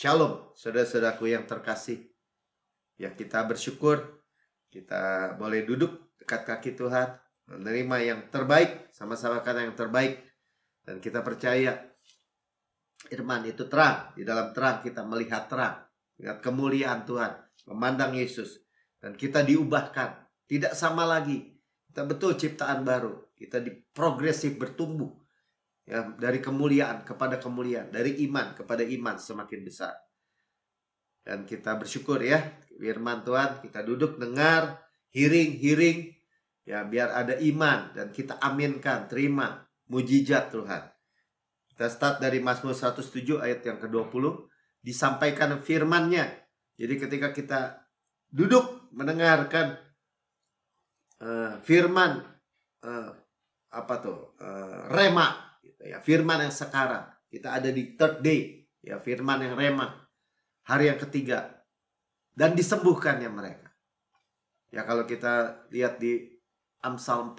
Shalom, saudara-saudaraku yang terkasih. Ya, kita bersyukur kita boleh duduk dekat kaki Tuhan, menerima yang terbaik, sama-sama kan yang terbaik. Dan kita percaya firman itu terang. Di dalam terang kita melihat terang, melihat kemuliaan Tuhan, memandang Yesus. Dan kita diubahkan, tidak sama lagi. Kita betul ciptaan baru. Kita progresif bertumbuh. Ya, dari kemuliaan kepada kemuliaan, dari iman kepada iman semakin besar. Dan kita bersyukur ya, firman Tuhan, kita duduk dengar, hearing, ya biar ada iman dan kita aminkan, terima mujizat Tuhan. Kita start dari Mazmur 107 ayat yang ke-20, disampaikan firman-Nya. Jadi ketika kita duduk mendengarkan firman rema, ya, firman yang sekarang. Kita ada di third day, ya, firman yang rema, hari yang ketiga, dan disembuhkannya mereka. Ya, kalau kita lihat di Amsal 4,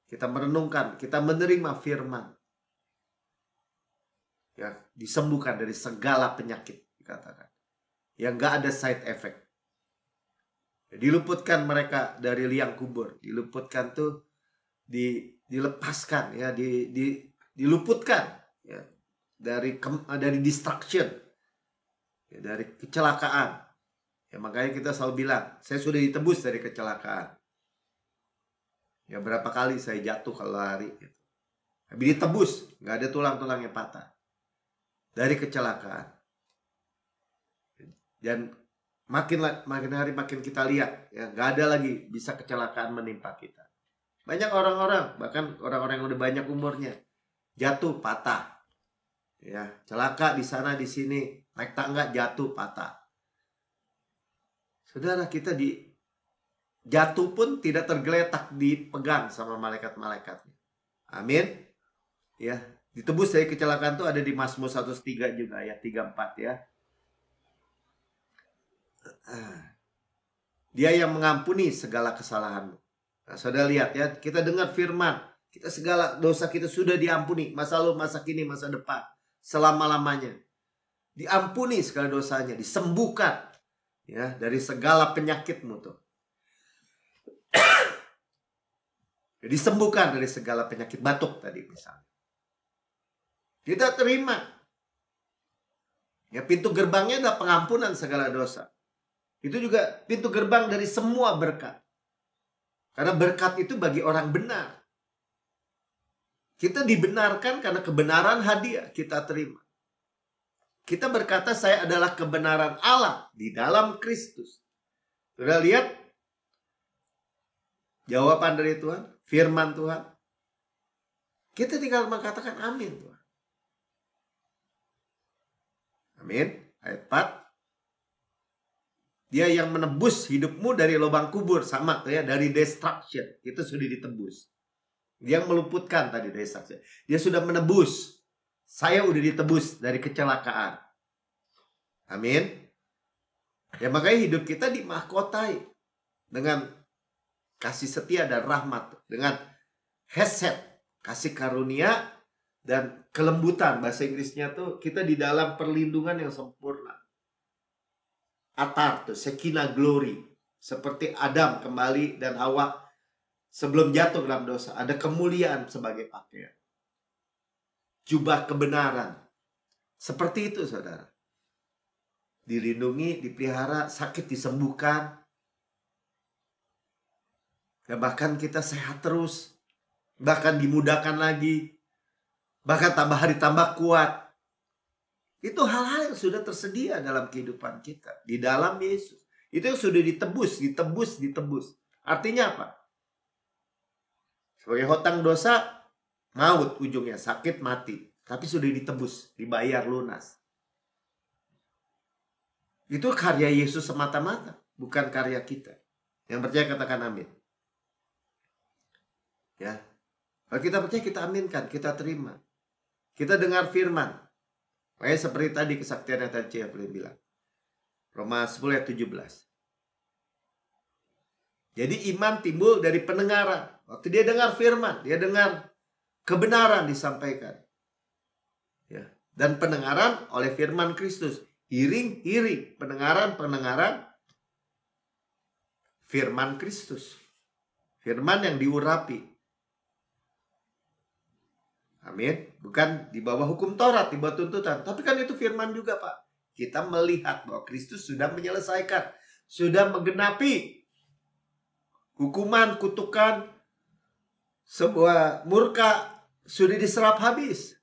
kita merenungkan, kita menerima firman, ya, disembuhkan dari segala penyakit, dikatakan, yang gak ada side effect. Ya, diluputkan mereka dari liang kubur, diluputkan tuh dilepaskan, ya, diluputkan, ya, dari destruction, ya, dari kecelakaan. Ya, makanya kita selalu bilang, saya sudah ditebus dari kecelakaan. Ya, berapa kali saya jatuh kalau lari, gitu. Tapi ditebus, nggak ada tulang-tulangnya patah dari kecelakaan. Dan makin hari makin kita lihat, ya, nggak ada lagi bisa kecelakaan menimpa kita. Banyak orang-orang, bahkan orang-orang yang udah banyak umurnya, jatuh patah, ya, celaka di sana di sini, naik tangga jatuh patah. Saudara, kita jatuh pun tidak tergeletak, dipegang sama malaikat-malaikatnya. Amin. Ya, ditebus dari kecelakaan itu ada di Mazmur 103 juga, ayat 34, ya. Dia yang mengampuni segala kesalahanmu. Nah, saudara lihat ya, kita dengar firman, kita segala dosa kita sudah diampuni, masa lalu, masa kini, masa depan, selama-lamanya. Diampuni segala dosanya, disembuhkan, ya, dari segala penyakitmu tuh. Disembuhkan dari segala penyakit, batuk tadi misalnya. Kita terima. Ya, pintu gerbangnya adalah pengampunan segala dosa. Itu juga pintu gerbang dari semua berkat. Karena berkat itu bagi orang benar. Kita dibenarkan karena kebenaran hadiah kita terima. Kita berkata, saya adalah kebenaran Allah di dalam Kristus. Sudah lihat jawaban dari Tuhan, firman Tuhan. Kita tinggal mengatakan amin, Tuhan. Amin. Ayat 4. Dia yang menebus hidupmu dari lubang kubur, sama tuh ya, dari destruction. Itu sudah ditebus. Dia yang meluputkan tadi destruction. Dia sudah menebus. Saya udah ditebus dari kecelakaan. Amin. Ya, makanya hidup kita dimahkotai dengan kasih setia dan rahmat, dengan hesed, kasih karunia dan kelembutan. Bahasa Inggrisnya tuh kita di dalam perlindungan yang sempurna. Atar tuh, Shekinah glory, seperti Adam kembali dan Hawa sebelum jatuh dalam dosa, ada kemuliaan sebagai pakaian, jubah kebenaran. Seperti itu, saudara. Dilindungi, dipelihara, sakit disembuhkan, dan bahkan kita sehat terus, bahkan dimudahkan lagi, bahkan tambah hari tambah kuat. Itu hal-hal yang sudah tersedia dalam kehidupan kita, di dalam Yesus. Itu yang sudah ditebus. Artinya apa? Sebagai hutang dosa, maut ujungnya, sakit, mati. Tapi sudah ditebus, dibayar lunas. Itu karya Yesus semata-mata, bukan karya kita. Yang percaya katakan amin. Ya. Kalau kita percaya, kita aminkan, kita terima. Kita dengar firman. Makanya seperti tadi kesaktian yang tadi saya boleh bilang. Roma 10 ayat 17. Jadi iman timbul dari pendengaran. Waktu dia dengar firman, dia dengar kebenaran disampaikan. Ya. Dan pendengaran oleh firman Kristus. iring-iring pendengaran firman Kristus. Firman yang diurapi. Amin. Bukan di bawah hukum Taurat, di bawah tuntutan. Tapi kan itu firman juga, Pak. Kita melihat bahwa Kristus sudah menyelesaikan, sudah menggenapi hukuman, kutukan, sebuah murka sudah diserap habis.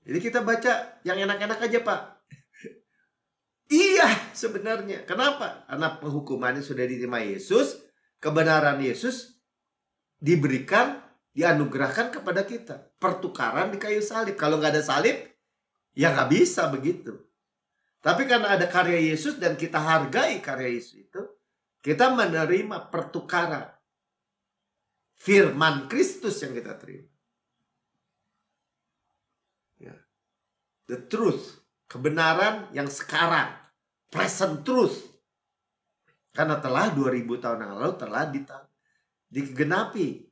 Jadi kita baca yang enak-enak aja, Pak. Iya, sebenarnya. Kenapa? Karena penghukumannya sudah diterima Yesus, kebenaran Yesus diberikan, dianugerahkan kepada kita. Pertukaran di kayu salib. Kalau nggak ada salib, ya nggak bisa begitu. Tapi karena ada karya Yesus dan kita hargai karya Yesus itu, kita menerima pertukaran. Firman Kristus yang kita terima. Ya. The truth. Kebenaran yang sekarang. Present truth. Karena telah 2000 tahun yang lalu telah digenapi.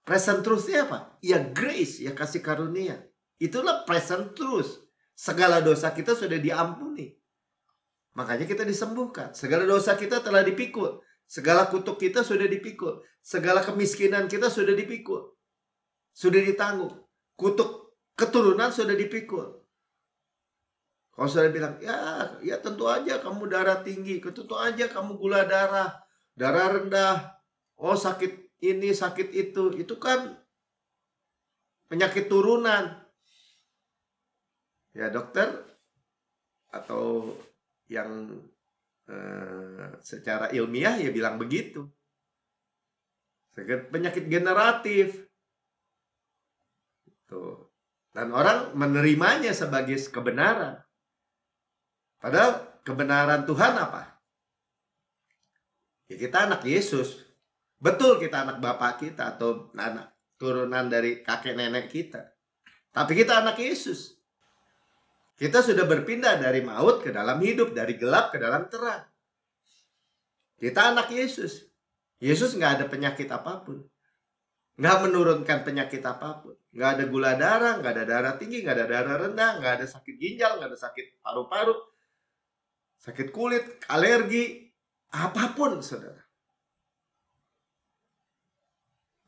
Present truth-nya apa? Ya grace, ya kasih karunia. Itulah present truth. Segala dosa kita sudah diampuni. Makanya kita disembuhkan. Segala dosa kita telah dipikul. Segala kutuk kita sudah dipikul. Segala kemiskinan kita sudah dipikul. Sudah ditanggung. Kutuk keturunan sudah dipikul. Kalau sudah bilang, ya tentu aja kamu darah tinggi. Tentu aja kamu gula darah. Darah rendah. Oh sakit ini, sakit itu. Itu kan penyakit turunan. Ya dokter atau yang secara ilmiah ya bilang begitu. Penyakit generatif. Tuh. Dan orang menerimanya sebagai kebenaran. Padahal kebenaran Tuhan apa? Ya kita anak Yesus. Betul kita anak bapak kita atau anak turunan dari kakek nenek kita. Tapi kita anak Yesus. Kita sudah berpindah dari maut ke dalam hidup, dari gelap ke dalam terang. Kita anak Yesus. Yesus nggak ada penyakit apapun. Nggak menurunkan penyakit apapun. Nggak ada gula darah, nggak ada darah tinggi, nggak ada darah rendah, nggak ada sakit ginjal, nggak ada sakit paru-paru, sakit kulit, alergi, apapun, saudara.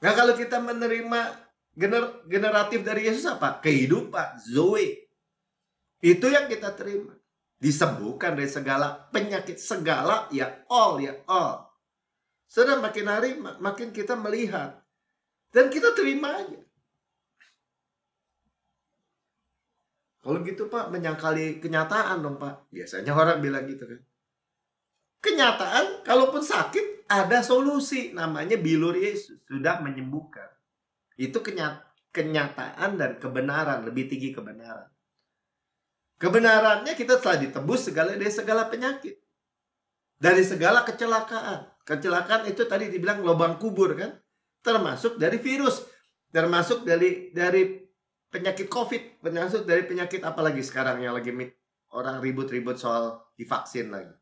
Nah, kalau kita menerima generatif dari Yesus apa? Kehidupan, Zoe. Itu yang kita terima. Disembuhkan dari segala penyakit, segala, ya all. Saudara, makin hari makin kita melihat. Dan kita terima aja. Kalau gitu Pak, menyangkali kenyataan dong Pak. Biasanya orang bilang gitu kan. Kenyataan, kalaupun sakit, ada solusi. Namanya bilur Yesus. Sudah menyembuhkan. Itu kenyataan dan kebenaran. Lebih tinggi kebenaran. Kebenarannya kita telah ditebus dari segala penyakit. Dari segala kecelakaan. Kecelakaan itu tadi dibilang lubang kubur kan. Termasuk dari virus. Termasuk dari penyakit COVID. Termasuk dari penyakit apalagi sekarang yang lagi orang ribut-ribut soal divaksin lagi.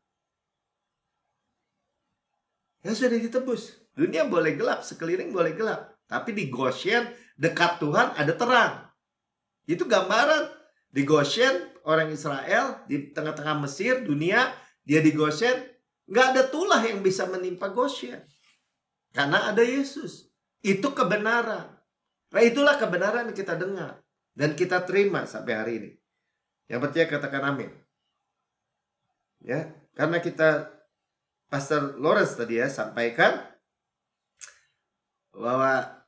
Ya sudah ditebus. Dunia boleh gelap, sekeliling boleh gelap. Tapi di Goshen, dekat Tuhan ada terang. Itu gambaran. Di Goshen, orang Israel, di tengah-tengah Mesir, dunia, dia di Goshen, nggak ada tulah yang bisa menimpa Goshen. Karena ada Yesus. Itu kebenaran. Nah itulah kebenaran yang kita dengar. Dan kita terima sampai hari ini. Yang percaya katakan amin. Ya, karena kita Pastor Lawrence tadi ya sampaikan bahwa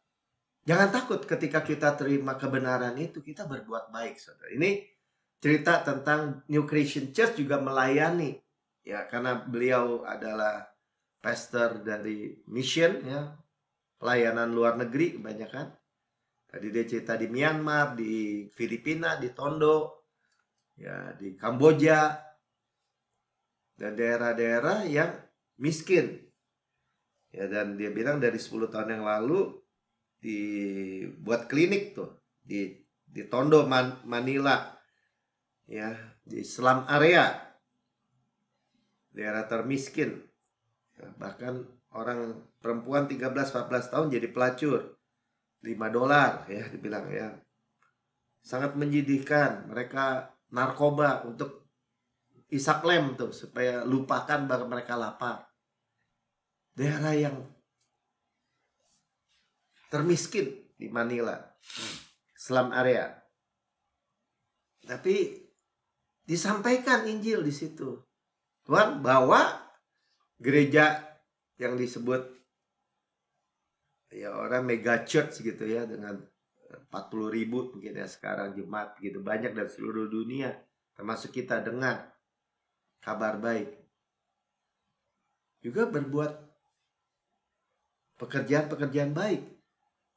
jangan takut ketika kita terima kebenaran itu, kita berbuat baik, saudara. Ini cerita tentang New Creation Church juga melayani. Ya, karena beliau adalah pastor dari mission ya. Pelayanan luar negeri kebanyakan. Tadi dia cerita di Myanmar, di Filipina, di Tondo, ya, di Kamboja, dan daerah-daerah yang miskin. Ya, dan dia bilang dari 10 tahun yang lalu dibuat klinik tuh di Tondo, Manila. Ya, di slum area. Daerah termiskin. Ya, bahkan orang perempuan 13-14 tahun jadi pelacur. $5 ya dibilang ya. Sangat menyedihkan. Mereka narkoba, untuk isak lem tuh supaya lupakan bahwa mereka lapar. Daerah yang termiskin di Manila, slum area. Tapi disampaikan Injil di situ. Tuhan bawa gereja yang disebut ya orang mega church gitu ya, dengan 40.000 mungkin ya sekarang jemaat gitu banyak dari seluruh dunia, termasuk kita, dengar kabar baik. Juga berbuat pekerjaan-pekerjaan baik.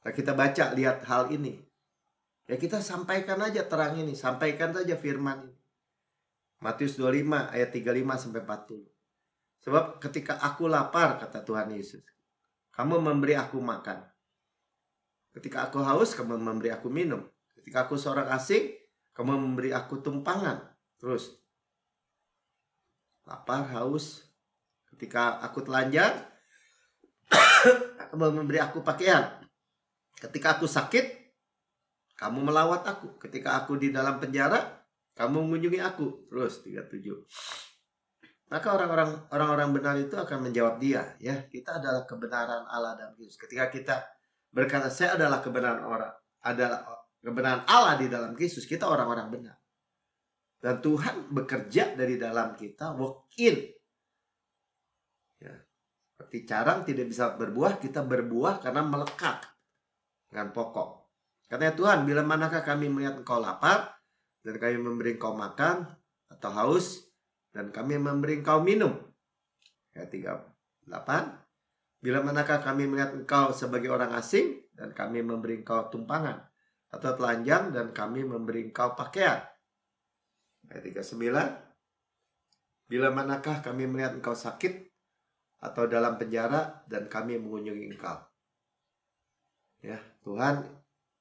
Nah, kita baca, lihat hal ini. Ya kita sampaikan aja terang ini, sampaikan saja firman ini. Matius 25 ayat 35 sampai 40. Sebab ketika aku lapar, kata Tuhan Yesus, kamu memberi aku makan. Ketika aku haus, kamu memberi aku minum. Ketika aku seorang asing, kamu memberi aku tumpangan. Terus lapar, haus. Ketika aku telanjang, kamu memberi aku pakaian. Ketika aku sakit, kamu melawat aku. Ketika aku di dalam penjara, kamu mengunjungi aku. Terus 37. Maka orang-orang benar itu akan menjawab dia, ya, kita adalah kebenaran Allah dalam Kristus. Ketika kita berkata saya adalah kebenaran Allah di dalam Kristus, kita orang-orang benar. Dan Tuhan bekerja dari dalam kita, walk in. Ya. Seperti carang tidak bisa berbuah, kita berbuah karena melekat dengan pokok. Katanya Tuhan, bila manakah kami melihat engkau lapar, dan kami memberi engkau makan, atau haus, dan kami memberi engkau minum. Ayat 38. Bila manakah kami melihat engkau sebagai orang asing, dan kami memberi engkau tumpangan, atau telanjang, dan kami memberi engkau pakaian. Ayat 39. Bila manakah kami melihat engkau sakit, atau dalam penjara, dan kami mengunjungi engkau. Ya, Tuhan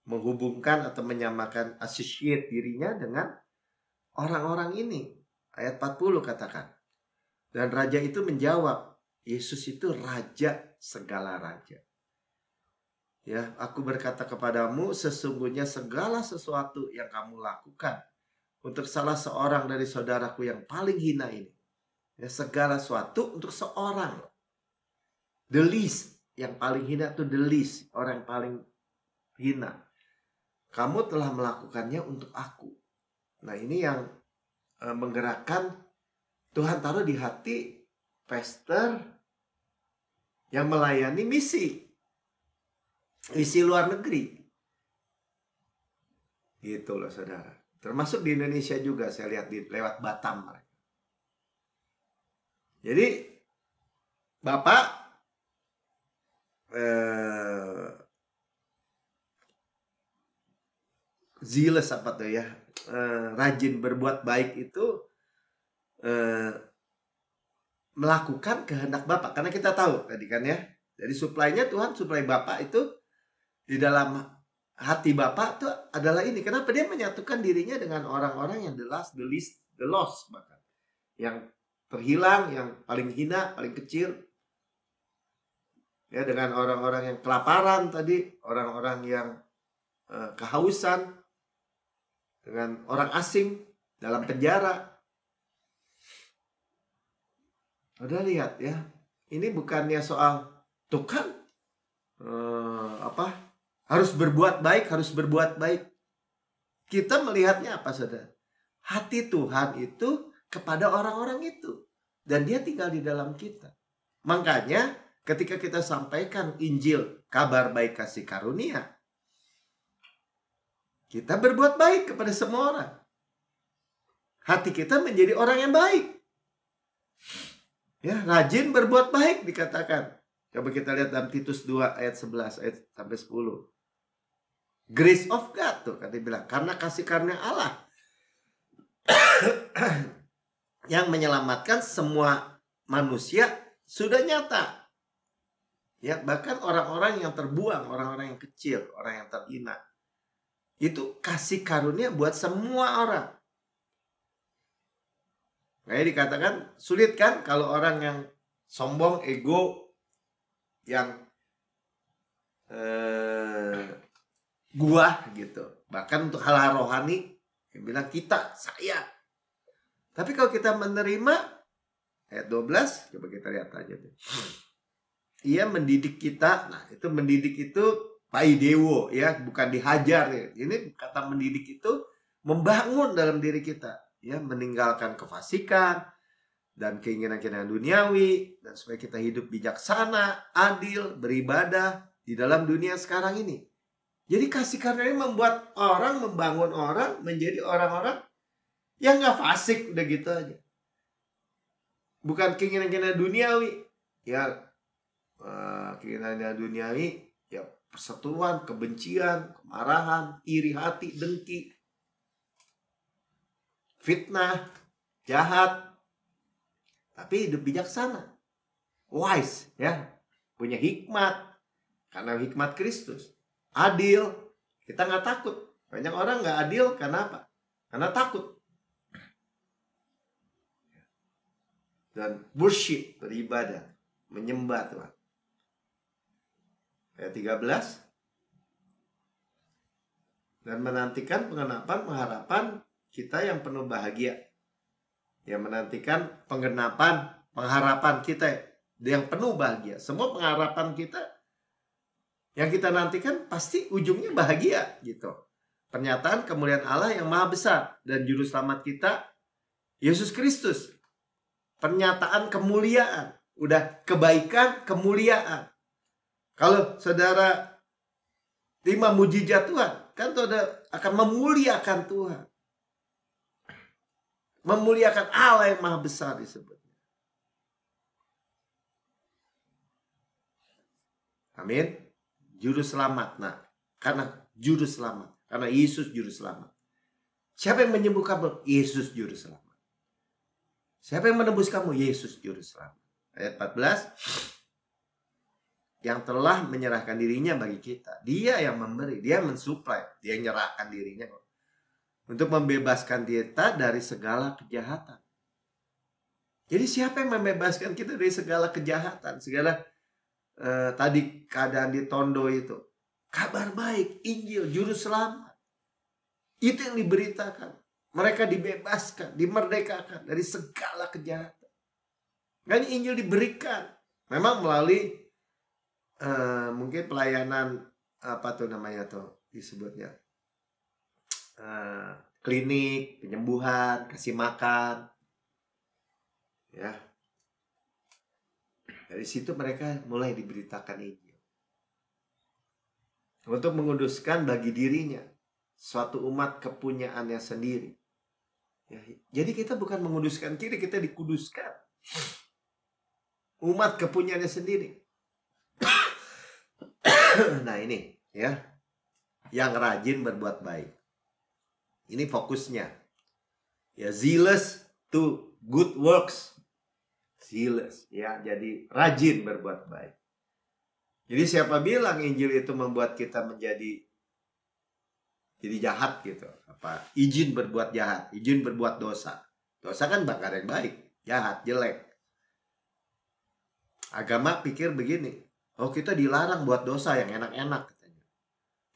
menghubungkan atau menyamakan, associate dirinya dengan orang-orang ini. Ayat 40 katakan. Dan raja itu menjawab, Yesus itu raja segala raja. Ya, aku berkata kepadamu, sesungguhnya segala sesuatu yang kamu lakukan untuk salah seorang dari saudaraku yang paling hina ini. Ya, segala sesuatu untuk seorang. The least, yang paling hina itu the least, orang yang paling hina. Kamu telah melakukannya untuk aku. Nah, ini yang menggerakkan Tuhan taruh di hati pastor yang melayani misi luar negeri. Gitu loh saudara. Termasuk di Indonesia juga saya lihat lewat Batam mereka. Jadi Bapak zealous apa tuh ya, rajin berbuat baik itu melakukan kehendak Bapak. Karena kita tahu tadi kan ya, jadi suplainya Tuhan, suplai Bapak itu di dalam hati Bapak itu adalah ini. Kenapa dia menyatukan dirinya dengan orang-orang yang the least, the lost bahkan, yang terhilang, yang paling hina, paling kecil. Ya, dengan orang-orang yang kelaparan tadi, orang-orang yang kehausan, dengan orang asing dalam penjara. Udah lihat ya, ini bukannya soal Tuhan harus berbuat baik. Kita melihatnya apa saudara? Hati Tuhan itu kepada orang-orang itu, dan dia tinggal di dalam kita. Makanya ketika kita sampaikan Injil, kabar baik kasih karunia, kita berbuat baik kepada semua orang. Hati kita menjadi orang yang baik. Ya, rajin berbuat baik dikatakan. Coba kita lihat dalam Titus 2 ayat 11 ayat sampai 10. Grace of God tuh kan dibilang, karena kasih karunia Allah yang menyelamatkan semua manusia sudah nyata. Ya, bahkan orang-orang yang terbuang, orang-orang yang kecil, orang yang terhina. Itu kasih karunia buat semua orang. Kayak dikatakan sulit kan kalau orang yang sombong, ego, yang gua gitu. Bahkan untuk hal-hal rohani Yang bilang kita, saya. Tapi kalau kita menerima, ayat 12, coba kita lihat aja tuh. Ia mendidik kita. Nah, itu mendidik itu paidewo, ya, bukan dihajar ya. Ini kata mendidik itu membangun dalam diri kita, ya, meninggalkan kefasikan dan keinginan-keinginan duniawi, dan supaya kita hidup bijaksana, adil, beribadah di dalam dunia sekarang ini. Jadi kasih karunia ini membuat orang, membangun orang menjadi orang-orang yang gak fasik, udah gitu aja. Bukan keinginan-keinginan duniawi, ya, keinginan duniawi, ya, perseteruan, kebencian, kemarahan, iri hati, dengki, fitnah, jahat. Tapi hidup bijaksana, wise, ya, punya hikmat, karena hikmat Kristus. Adil, kita nggak takut. Banyak orang nggak adil karena apa? Karena takut. Dan worship, beribadah, menyembah Tuhan. Ayat 13. Dan menantikan pengenapan pengharapan kita yang penuh bahagia. Yang menantikan penggenapan pengharapan kita yang penuh bahagia. Semua pengharapan kita yang kita nantikan pasti ujungnya bahagia gitu. Pernyataan kemuliaan Allah yang maha besar dan juru selamat kita Yesus Kristus. Pernyataan kemuliaan, udah kebaikan, kemuliaan. Kalau saudara terima mujizat Tuhan, kan saudara akan memuliakan Tuhan. Memuliakan Allah yang maha besar disebutnya. Amin. Juru selamat. Nah, karena juru selamat. Karena Yesus juru selamat. Siapa yang menyembuhkan kamu? Yesus juru selamat. Siapa yang menebus kamu? Yesus juru selamat. Ayat 14. Yang telah menyerahkan dirinya bagi kita. Dia yang memberi. Dia mensuplai. Dia menyerahkan dirinya untuk membebaskan kita dari segala kejahatan. Jadi siapa yang membebaskan kita dari segala kejahatan? Segala tadi keadaan di Tondo itu. Kabar baik, Injil, juru selamat. Itu yang diberitakan. Mereka dibebaskan, dimerdekakan dari segala kejahatan. Makanya Injil diberikan. Memang melalui mungkin pelayanan, apa tuh namanya tuh disebutnya, klinik, penyembuhan, kasih makan. Ya. Dari situ mereka mulai diberitakan Injil. Untuk menguduskan bagi dirinya suatu umat kepunyaannya sendiri. Ya, jadi kita bukan menguduskan kiri, kita dikuduskan. Umat kepunyaannya sendiri. Nah ini ya, yang rajin berbuat baik. Ini fokusnya. Ya, zealous to good works. Zealous, ya, jadi rajin berbuat baik. Jadi siapa bilang Injil itu membuat kita menjadi jahat gitu? Apa? Izin berbuat jahat, izin berbuat dosa. Dosa kan bakal yang baik, jahat, jelek. Agama pikir begini, oh kita dilarang buat dosa yang enak-enak katanya.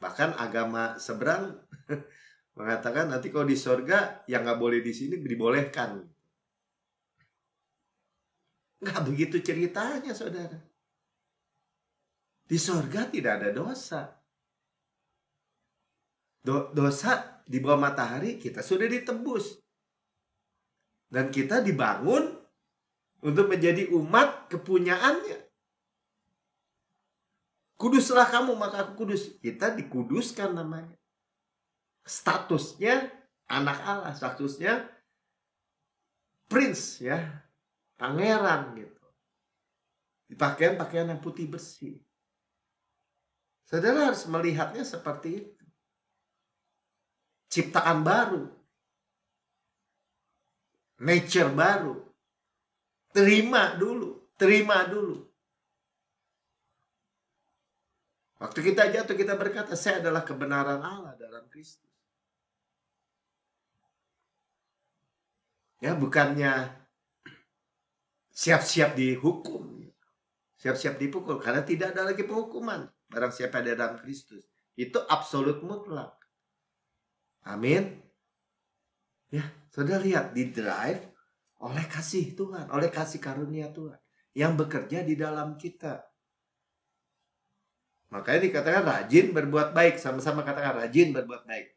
Bahkan agama seberang mengatakan nanti kalau di surga yang nggak boleh di sini dibolehkan. Nggak begitu ceritanya, saudara. Di surga tidak ada dosa. Dosa di bawah matahari kita sudah ditebus. Dan kita dibangun untuk menjadi umat kepunyaannya. Kuduslah kamu maka aku kudus. Kita dikuduskan namanya. Statusnya anak Allah, statusnya prince, ya, pangeran gitu. Dipakai pakaian yang putih bersih. Saudara harus melihatnya seperti itu. Ciptaan baru. Nature baru. Terima dulu. Terima dulu. Waktu kita jatuh, kita berkata, saya adalah kebenaran Allah dalam Kristus. Ya, bukannya siap-siap dihukum. Siap-siap dipukul. Karena tidak ada lagi penghukuman. Barang siapa ada dalam Kristus. Itu absolut mutlak. Amin. Ya, saudara lihat, di drive oleh kasih Tuhan, oleh kasih karunia Tuhan yang bekerja di dalam kita. Makanya dikatakan rajin berbuat baik. Sama-sama katakan rajin berbuat baik.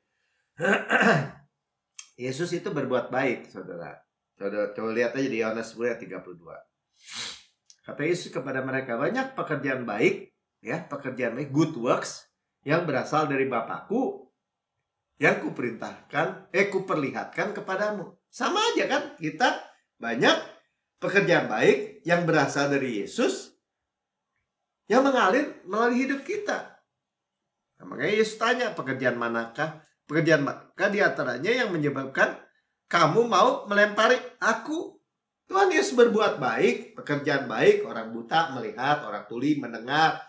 Yesus itu berbuat baik, saudara. Coba lihat aja di Yohanes 10 ayat 32. Kata Yesus kepada mereka, banyak pekerjaan baik, ya, pekerjaan baik, good works, yang berasal dari Bapakku, yang kuperlihatkan kepadamu. Sama aja kan, kita banyak pekerjaan baik yang berasal dari Yesus, yang mengalir melalui hidup kita. Nah, makanya Yesus tanya, pekerjaan manakah? Pekerjaan manakah di antaranya yang menyebabkan kamu mau melempari aku? Tuhan Yesus berbuat baik, pekerjaan baik, orang buta melihat, orang tuli mendengar,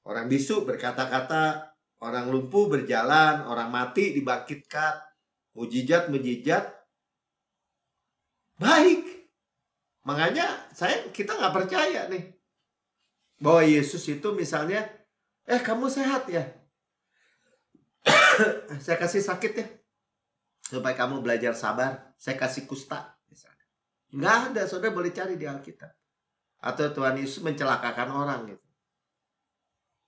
orang bisu berkata-kata, orang lumpuh berjalan, orang mati dibangkitkan, mujizat-mujizat baik. Makanya kita nggak percaya nih bahwa Yesus itu misalnya, kamu sehat ya, saya kasih sakit ya, supaya kamu belajar sabar, saya kasih kusta misalnya. Nggak ada, saudara boleh cari di Alkitab. Atau Tuhan Yesus mencelakakan orang gitu.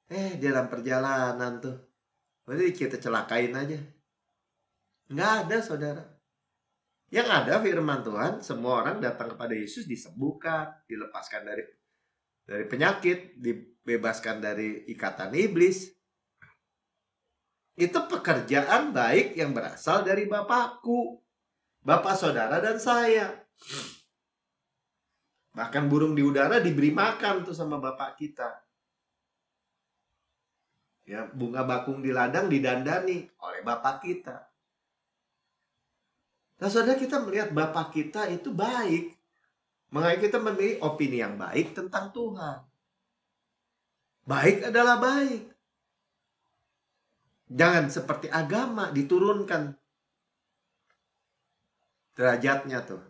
Di dalam perjalanan tuh, berarti kita celakain aja. Nggak ada, saudara. Yang ada firman Tuhan, semua orang datang kepada Yesus disembuhkan, dilepaskan dari penyakit, dibebaskan dari ikatan iblis. Itu pekerjaan baik yang berasal dari Bapakku, Bapak saudara dan saya. Bahkan burung di udara diberi makan tuh sama Bapak kita. Ya, bunga bakung di ladang didandani oleh Bapak kita. Nah, saudara, kita melihat Bapak kita itu baik. Makanya kita memiliki opini yang baik tentang Tuhan. Baik adalah baik. Jangan seperti agama diturunkan derajatnya tuh.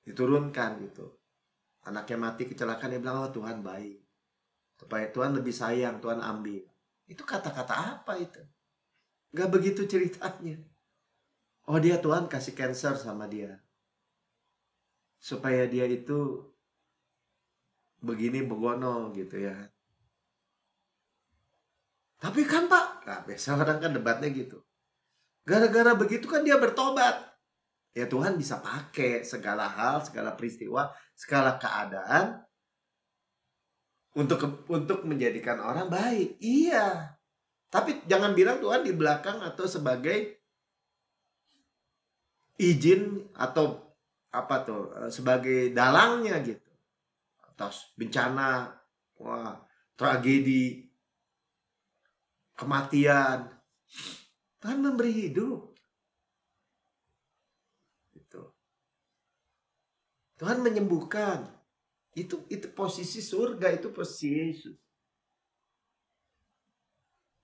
Diturunkan gitu. Anaknya mati kecelakaan, dia bilang, oh Tuhan baik. Supaya Tuhan lebih sayang, Tuhan ambil. Itu kata-kata apa itu? Gak begitu ceritanya. Oh, dia Tuhan kasih cancer sama dia, supaya dia itu begini begono gitu ya. Tapi kan Pak, nah biasa orang kan debatnya gitu. Gara-gara begitu kan dia bertobat. Ya Tuhan bisa pakai segala hal, segala peristiwa, segala keadaan untuk menjadikan orang baik. Iya. Tapi jangan bilang Tuhan di belakang atau sebagai izin atau apa tuh, sebagai dalangnya gitu. Atas bencana, wah, tragedi, kematian. Tuhan memberi hidup. Gitu. Tuhan menyembuhkan. Itu posisi surga, itu posisi Yesus.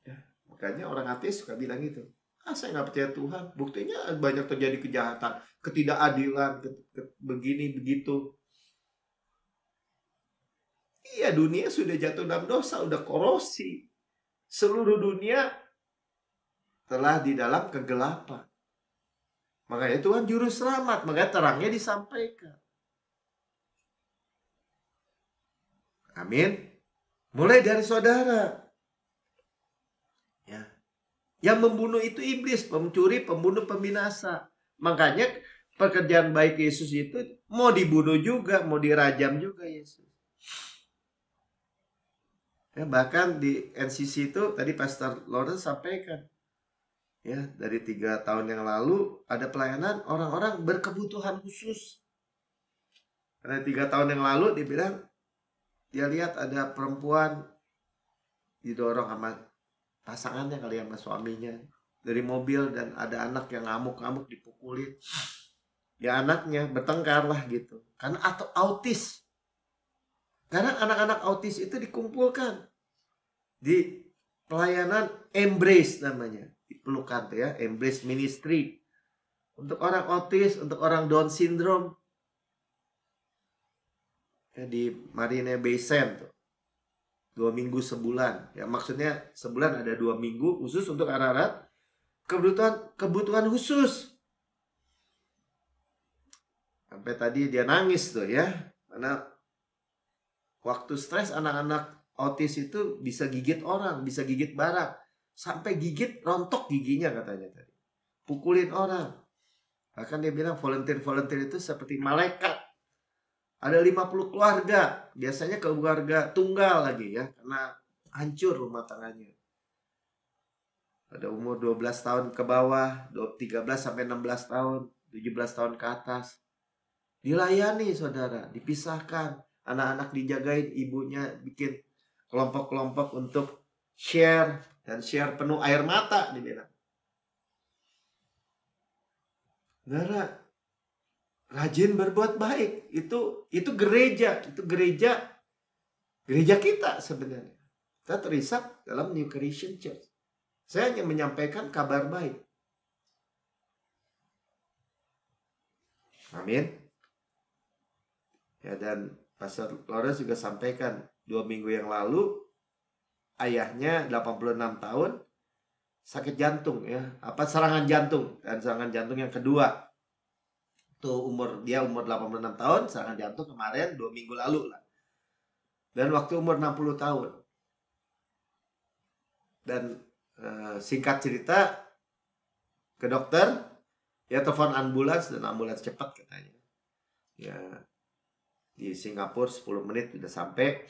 Ya, makanya orang ateis suka bilang gitu. Saya nggak percaya Tuhan. Buktinya banyak terjadi kejahatan, ketidakadilan, begini begitu. Iya, dunia sudah jatuh dalam dosa, udah korosi. Seluruh dunia telah di dalam kegelapan. Makanya Tuhan juru selamat, makanya terangnya disampaikan. Amin. Mulai dari saudara. Ya. Yang membunuh itu iblis, pencuri, pembunuh, pembinasa. Makanya pekerjaan baik Yesus itu mau dibunuh juga, mau dirajam juga Yesus. Ya, bahkan di NCC itu tadi Pastor Lawrence sampaikan. Ya, dari 3 tahun yang lalu ada pelayanan orang-orang berkebutuhan khusus. Karena 3 tahun yang lalu dibilang dia lihat ada perempuan didorong sama pasangannya kali, sama suaminya dari mobil, dan ada anak yang ngamuk-ngamuk dipukulin. Ya anaknya bertengkar lah gitu. Karena atau autis. Karena anak-anak autis itu dikumpulkan di pelayanan Embrace namanya. Dipelukan tuh ya, Embrace Ministry. Untuk orang autis, untuk orang Down syndrome. Ya, di Marina Bay Sands tuh. 2 minggu sebulan. Ya maksudnya sebulan ada 2 minggu khusus untuk anak-anak kebutuhan khusus. Sampai tadi dia nangis tuh ya, karena waktu stres anak-anak autis itu bisa gigit orang, bisa gigit barang, sampai gigit rontok giginya katanya tadi, pukulin orang. Bahkan dia bilang volunteer itu seperti malaikat. Ada 50 keluarga, biasanya keluarga tunggal lagi ya, karena hancur rumah tangganya. Ada umur 12 tahun ke bawah, 13 sampai 16 tahun, 17 tahun ke atas. Dilayani saudara, dipisahkan. Anak-anak dijagain, ibunya bikin kelompok-kelompok untuk share. Dan share penuh air mata dibilang. Saudara, rajin berbuat baik. Itu gereja. Itu gereja kita sebenarnya. Kita terisak dalam New Creation Church. Saya hanya menyampaikan kabar baik. Amin. Ya, dan Pastor Lawrence juga sampaikan 2 minggu yang lalu, ayahnya 86 tahun sakit jantung ya, serangan jantung, dan serangan jantung yang kedua. Tuh dia umur 86 tahun, serangan jantung kemarin 2 minggu lalu lah. Dan waktu umur 60 tahun. Dan singkat cerita ke dokter, ya telepon ambulans, dan ambulans cepat katanya. Ya, di Singapura 10 menit sudah sampai.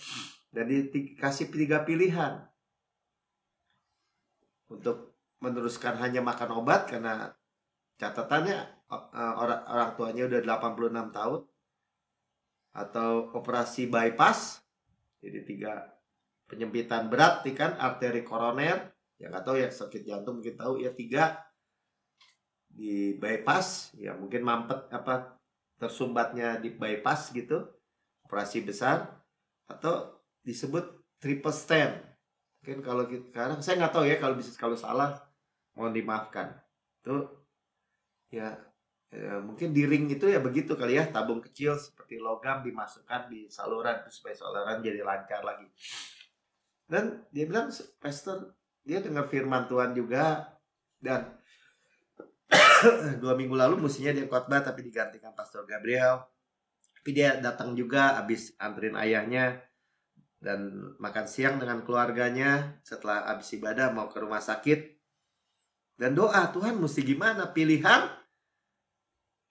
Dan dikasih 3 pilihan untuk meneruskan hanya makan obat, karena catatannya orang tuanya udah 86 tahun, atau operasi bypass. Jadi 3 penyempitan berat kan, arteri koroner, yang nggak tahu ya sakit jantung mungkin tahu ya, 3 di bypass ya, mungkin mampet tersumbatnya di bypass gitu, operasi besar, atau disebut triple stent. Mungkin kalau sekarang saya nggak tahu ya, kalau salah mohon dimaafkan. Itu ya, mungkin di ring itu ya begitu kali ya, tabung kecil seperti logam dimasukkan di saluran supaya saluran jadi lancar lagi. Dan dia bilang, pastor, dia dengar firman Tuhan juga, dan 2 minggu lalu mestinya dia khotbah tapi digantikan Pastor Gabriel. Tapi dia datang juga habis anterin ayahnya dan makan siang dengan keluarganya setelah habis ibadah mau ke rumah sakit. Dan doa, Tuhan mesti gimana pilihan?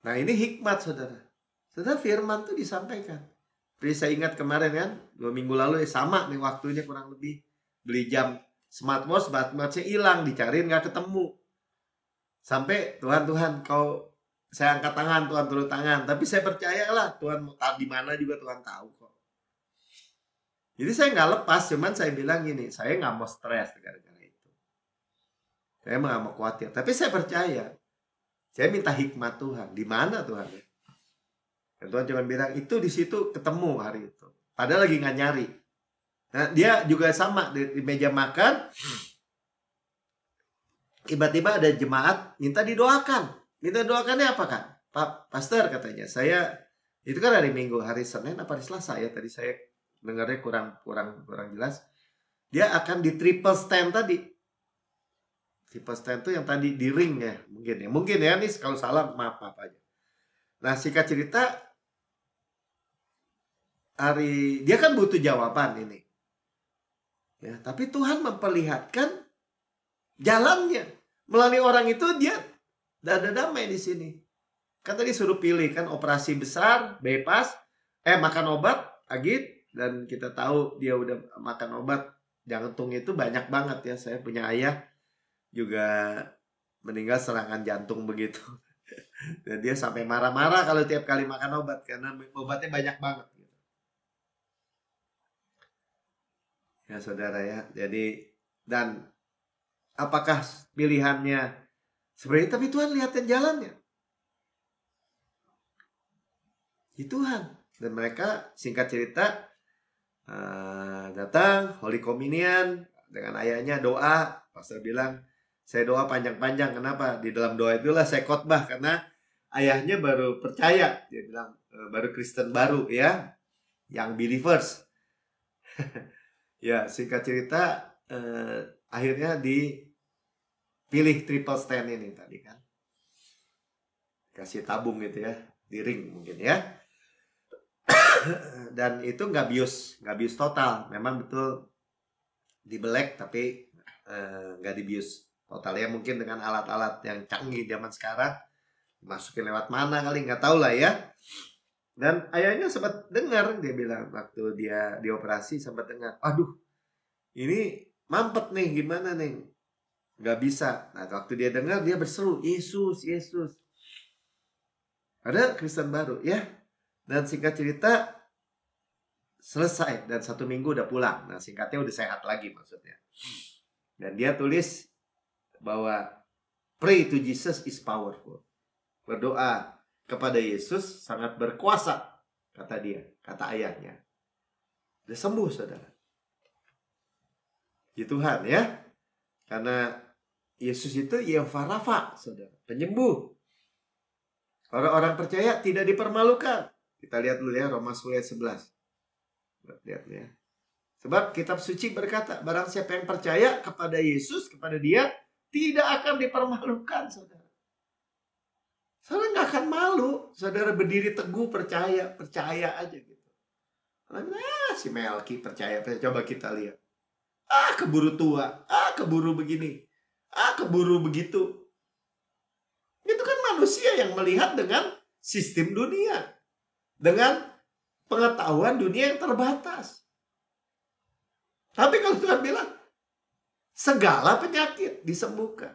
Nah, ini hikmat saudara. Saudara, firman tuh disampaikan. Seperti saya ingat kemarin kan, 2 minggu lalu sama nih waktunya kurang lebih. Beli jam smartwatch-nya hilang, dicariin nggak ketemu. Sampai Tuhan, saya angkat tangan, Tuhan turun tangan. Tapi saya percayalah, Tuhan mau tahu di mana juga Tuhan tahu kok. Jadi saya nggak lepas, cuman saya bilang gini, saya nggak mau stres gara-gara itu. Saya nggak mau khawatir. Tapi saya percaya, saya minta hikmat Tuhan. Di mana Tuhan? Dan Tuhan cuma bilang, itu di situ ketemu hari itu. Padahal lagi nggak nyari. Nah, dia juga sama di meja makan. Tiba-tiba ada jemaat minta didoakan. Minta doakannya apa kan? Pak Pastor katanya, saya itu kan hari Minggu, hari Senin apa hari Selasa ya, tadi saya dengarnya kurang jelas. Dia akan di triple stent tadi. Triple stent itu yang tadi di ring ya, mungkin ya nih, kalau salah maaf aja. Nah, singkat cerita, dia kan butuh jawaban ini. Ya, tapi Tuhan memperlihatkan jalannya. Melalui orang itu dia ada damai di sini. Kan tadi suruh pilih kan, operasi besar, bypass, makan obat, agit, dan kita tahu dia udah makan obat jantung itu banyak banget ya. Saya punya ayah juga meninggal serangan jantung begitu. Dan dia sampai marah-marah kalau tiap kali makan obat karena obatnya banyak banget. Ya saudara ya. Jadi, dan apakah pilihannya seperti itu? Tapi Tuhan lihatin jalannya. Di Tuhan. Dan mereka singkat cerita datang Holy Communion dengan ayahnya, doa. Pastor bilang, saya doa panjang-panjang. Kenapa? Di dalam doa itulah saya khotbah, karena ayahnya baru percaya. Dia bilang baru Kristen baru ya, young believers. Ya, singkat cerita akhirnya pilih triple stand ini tadi kan. Kasih tabung gitu ya, di ring mungkin ya. Dan itu nggak bius total. Memang betul dibelek tapi nggak dibius total ya, mungkin dengan alat-alat yang canggih zaman sekarang masukin lewat mana kali, nggak tahu lah ya. Dan ayahnya sempat dengar, dia bilang waktu dia dioperasi sempat dengar, aduh ini mampet nih, gimana nih, nggak bisa. Nah waktu dia dengar dia berseru, Yesus, Yesus. Ada Kristen baru ya. Dan singkat cerita selesai, dan 1 minggu udah pulang. Nah singkatnya udah sehat lagi maksudnya. Dan dia tulis bahwa pray to Jesus is powerful. Berdoa kepada Yesus sangat berkuasa, kata dia, kata ayahnya. Udah sembuh saudara. Ya Tuhan ya. Karena Yesus itu Yehovah Rafa, saudara, penyembuh. Orang-orang percaya tidak dipermalukan. Kita lihat dulu ya Roma 10 ayat 11. Lihat ya. Sebab kitab suci berkata, barang siapa yang percaya kepada Yesus, kepada dia, tidak akan dipermalukan, saudara. Saudara nggak akan malu, saudara berdiri teguh percaya aja gitu. Si Melki percaya. Coba kita lihat. Keburu tua, keburu begini, keburu begitu. Itu kan manusia yang melihat dengan sistem dunia, dengan pengetahuan dunia yang terbatas. Tapi kalau Tuhan bilang, segala penyakit disembuhkan.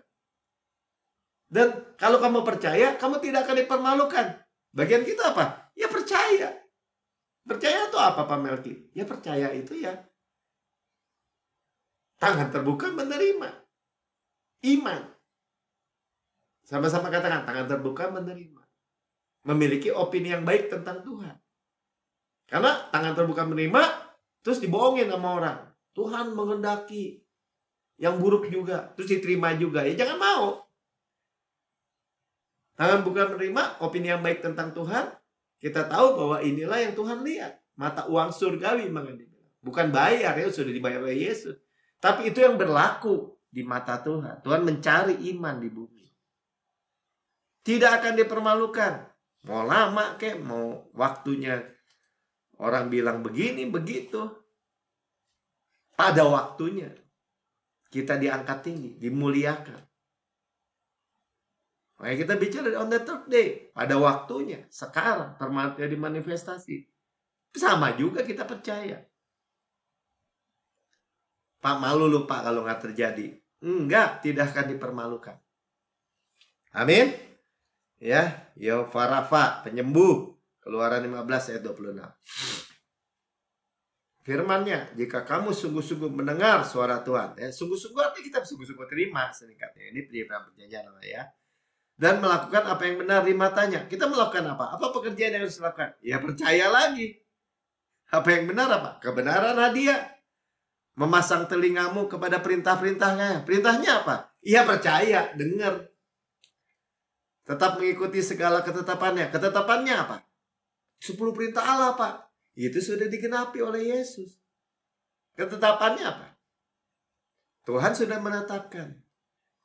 Dan kalau kamu percaya, kamu tidak akan dipermalukan. Bagian kita apa? Ya percaya. Percaya itu apa Pak Melki? Ya percaya itu ya tangan terbuka menerima. Iman. Sama-sama katakan, tangan terbuka menerima. Memiliki opini yang baik tentang Tuhan. Karena tangan terbuka menerima, terus dibohongin sama orang. Tuhan menghendaki yang buruk juga, terus diterima juga. Ya jangan mau. Tangan buka menerima, opini yang baik tentang Tuhan. Kita tahu bahwa inilah yang Tuhan lihat. Mata uang surgawi, makanya dibilang. Bukan bayar ya, sudah dibayar oleh Yesus. Tapi itu yang berlaku di mata Tuhan. Tuhan mencari iman di bumi. Tidak akan dipermalukan. Mau lama kek, mau waktunya orang bilang begini, begitu. Pada waktunya kita diangkat tinggi, dimuliakan. Makanya kita bicara on the third day. Pada waktunya, sekarang terjadi manifestasi. Sama juga kita percaya. Pak, malu lupa kalau nggak terjadi. Enggak, tidak akan dipermalukan. Amin. Ya, Yehovah Rafa, penyembuh. Keluaran 15 ayat 26. Firman-Nya, jika kamu sungguh-sungguh mendengar suara Tuhan. Sungguh-sungguh artinya kita sungguh-sungguh terima singkatnya. Ini perjanjian lama ya. Dan melakukan apa yang benar di matanya. Kita melakukan apa? Apa pekerjaan yang harus dilakukan? Ya percaya lagi. Apa yang benar apa? Kebenaran hadiah. Memasang telingamu kepada perintah-perintahnya. Perintahnya apa? Iya percaya, dengar. Tetap mengikuti segala ketetapannya. Ketetapannya apa? 10 perintah Allah Pak. Itu sudah digenapi oleh Yesus. Ketetapannya apa? Tuhan sudah menetapkan.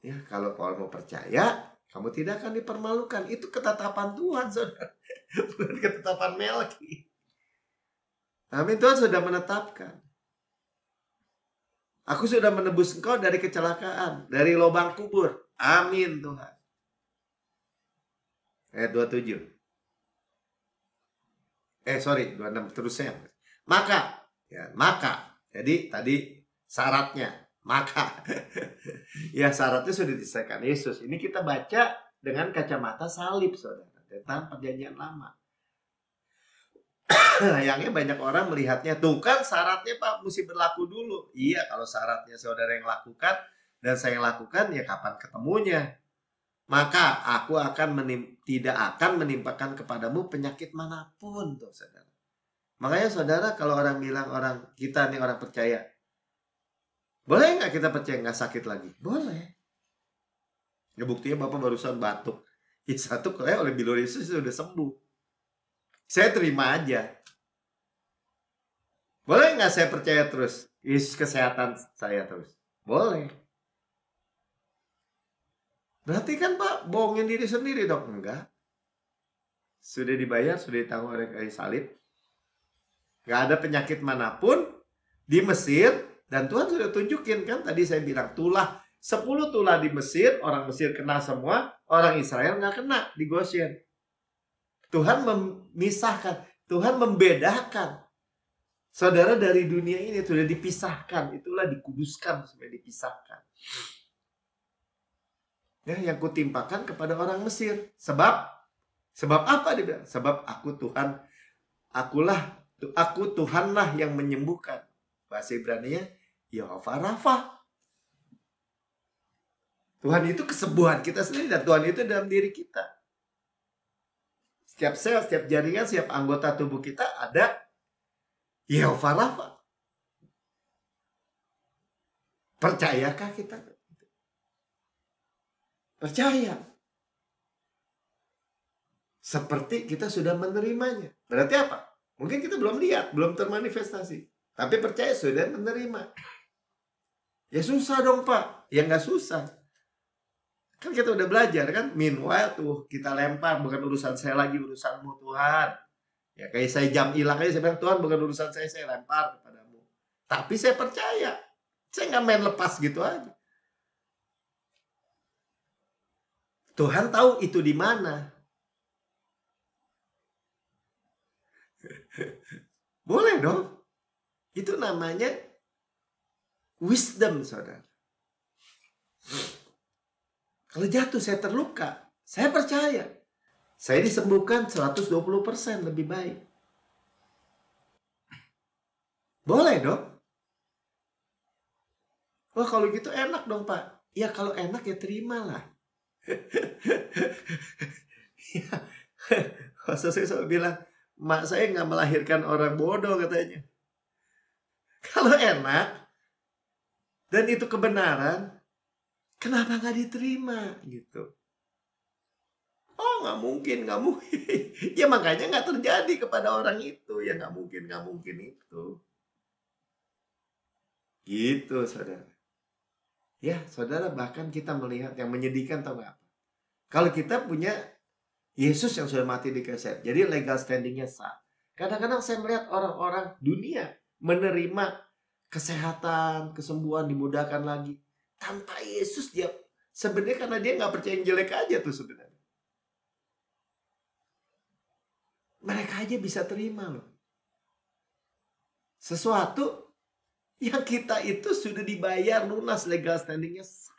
Ya, kalau Paul mau percaya, kamu tidak akan dipermalukan. Itu ketetapan Tuhan, saudara. Bukan ketetapan Melki. Amin, Tuhan sudah menetapkan. Aku sudah menebus engkau dari kecelakaan, dari lubang kubur. Amin Tuhan. Ayat 27. 26 terusnya. Maka, ya, maka. Jadi tadi syaratnya, maka. Ya syaratnya sudah diselesaikan Yesus. Ini kita baca dengan kacamata salib, saudara. Tentang perjanjian lama. Sayangnya banyak orang melihatnya, tuh kan syaratnya Pak mesti berlaku dulu. Iya, kalau syaratnya saudara yang lakukan dan saya yang lakukan, ya kapan ketemunya? Maka aku tidak akan menimpakan kepadamu penyakit manapun, tuh saudara. Makanya saudara, kalau orang bilang kita nih orang percaya, boleh nggak kita percaya nggak sakit lagi? Boleh. Ya buktinya Bapak barusan batuk. Ya satu kayak oleh bilur Yesus sudah sembuh. Saya terima aja. Boleh nggak saya percaya terus? Yesus kesehatan saya terus. Boleh. Berarti kan Pak bohongin diri sendiri dong. Enggak. Sudah dibayar, sudah ditanggung oleh kayu salib. Gak ada penyakit manapun di Mesir. Dan Tuhan sudah tunjukin kan. Tadi saya bilang 10 tulah di Mesir. Orang Mesir kena semua. Orang Israel gak kena di Goshen. Tuhan memisahkan. Tuhan membedakan. Saudara, dari dunia ini sudah dipisahkan. Itulah dikuduskan supaya dipisahkan. Ya, yang kutimpakan kepada orang Mesir. Sebab apa dia bilang? Sebab aku Tuhan, aku Tuhanlah yang menyembuhkan. Bahasa Ibrani-nya Yehovah Rafa. Tuhan itu kesembuhan kita sendiri, dan Tuhan itu dalam diri kita. Setiap sel, setiap jaringan, setiap anggota tubuh kita ada Yehovah Rafa. Percayakah kita? Percaya. Seperti kita sudah menerimanya. Berarti apa? Mungkin kita belum lihat, belum termanifestasi. Tapi percaya sudah menerima. Ya susah dong Pak. Ya nggak susah. Kan kita udah belajar kan. Meanwhile tuh kita lempar. Bukan urusan saya lagi, urusanmu Tuhan. Ya kayak saya jam hilang aja. Saya bilang Tuhan bukan urusan saya lempar kepadamu. Tapi saya percaya. Saya nggak main lepas gitu aja. Tuhan tahu itu di mana. Boleh dong. Itu namanya wisdom, saudara. Kalau jatuh saya terluka, saya percaya. Saya disembuhkan 120% lebih baik. Boleh dong. Wah kalau gitu enak dong Pak. Ya kalau enak ya terimalah. Ya, saya bilang, mak saya nggak melahirkan orang bodoh katanya. Kalau enak dan itu kebenaran, kenapa nggak diterima gitu? Oh nggak mungkin. Ya makanya nggak terjadi kepada orang itu. Ya nggak mungkin itu. Gitu saudara. Ya saudara, bahkan kita melihat yang menyedihkan tahu nggak apa? Kalau kita punya Yesus yang sudah mati di kayu salib, jadi legal standingnya sah. Kadang-kadang saya melihat orang-orang dunia menerima kesehatan, kesembuhan, dimudahkan lagi. Tanpa Yesus dia sebenarnya karena dia nggak percaya yang jelek aja tuh sebenarnya. Mereka aja bisa terima loh. Sesuatu yang kita itu sudah dibayar lunas, legal standingnya sah.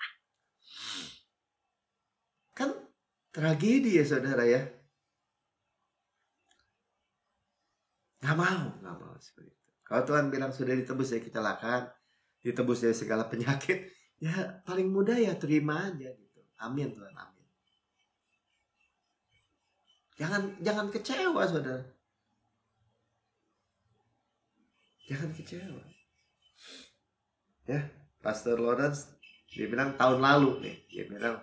Kan tragedi ya saudara ya. Nggak mau seperti itu. Kalau Tuhan bilang sudah ditebus dari kecelakaan, ditebus dari segala penyakit, ya paling mudah ya terima aja gitu. Amin Tuhan, amin. Jangan kecewa saudara. Jangan kecewa. Ya, Pastor Lawrence dia bilang tahun lalu nih, dia bilang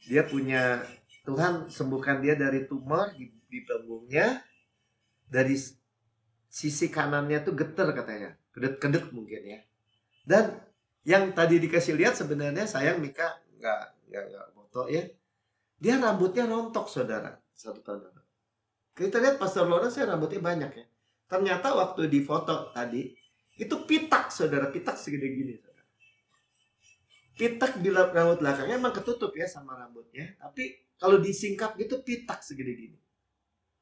dia punya Tuhan sembuhkan dia dari tumor di punggungnya, dari sisi kanannya tuh getar katanya, kedet mungkin ya. Dan yang tadi dikasih lihat sebenarnya sayang Mika nggak foto ya, dia rambutnya rontok saudara 1 tahun lalu. Kita lihat Pastor Lawrence rambutnya banyak ya. Ternyata waktu di foto tadi itu pitak saudara, pitak segede gini saudara. Pitak di rambut belakangnya emang ketutup ya sama rambutnya, tapi kalau disingkap gitu pitak segede gini.